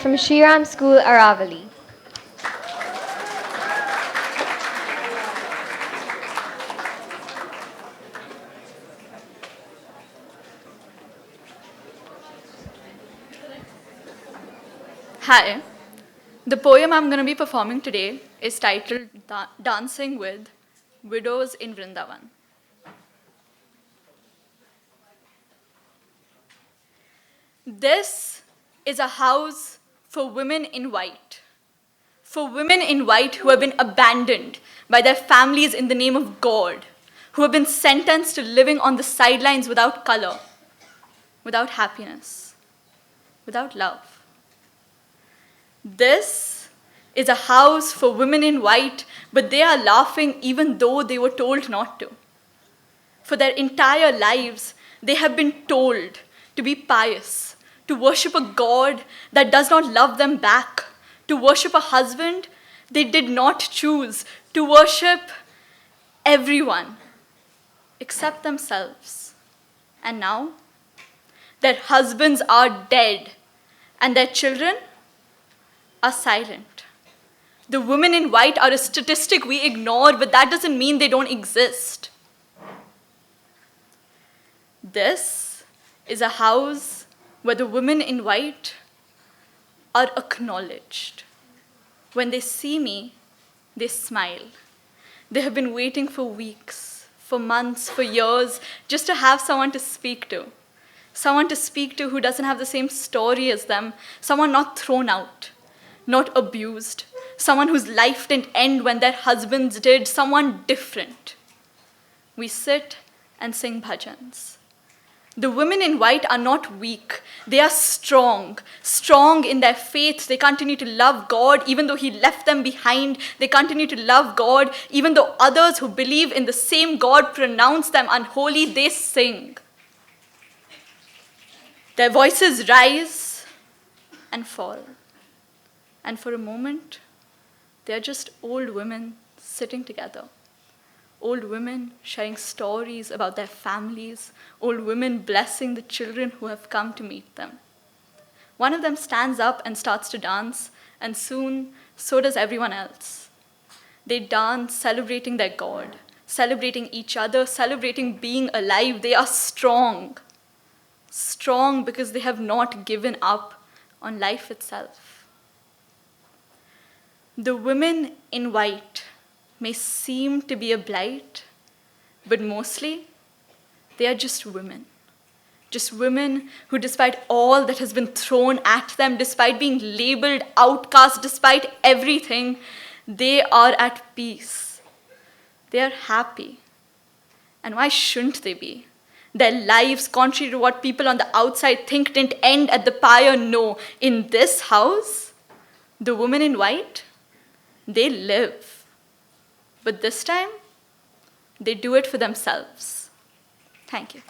from Shri School, Aravali. Hi. The poem I'm going to be performing today is titled Dancing with Widows in Vrindavan. This is a house for women in white. For women in white who have been abandoned by their families in the name of God, who have been sentenced to living on the sidelines without color, without happiness, without love. This is a house for women in white, but they are laughing even though they were told not to. For their entire lives, they have been told to be pious, to worship a God that does not love them back, to worship a husband they did not choose, to worship everyone except themselves. And now, their husbands are dead and their children are silent. The women in white are a statistic we ignore, but that doesn't mean they don't exist. This is a house where the women in white are acknowledged. When they see me, they smile. They have been waiting for weeks, for months, for years, just to have someone to speak to. Someone to speak to who doesn't have the same story as them. Someone not thrown out, not abused. Someone whose life didn't end when their husbands did. Someone different. We sit and sing bhajans. The women in white are not weak. They are strong. Strong in their faith. They continue to love God even though He left them behind. They continue to love God even though others who believe in the same God pronounce them unholy. They sing. Their voices rise and fall. And for a moment, they are just old women sitting together. Old women sharing stories about their families, old women blessing the children who have come to meet them. One of them stands up and starts to dance, and soon, so does everyone else. They dance, celebrating their God, celebrating each other, celebrating being alive. They are strong. Strong because they have not given up on life itself. The women in white may seem to be a blight, but mostly they are just women. Just women who, despite all that has been thrown at them, despite being labeled outcast, despite everything, they are at peace. They are happy. And why shouldn't they be? Their lives, contrary to what people on the outside think, didn't end at the pyre. No, in this house, the women in white, they live. But this time, they do it for themselves. Thank you.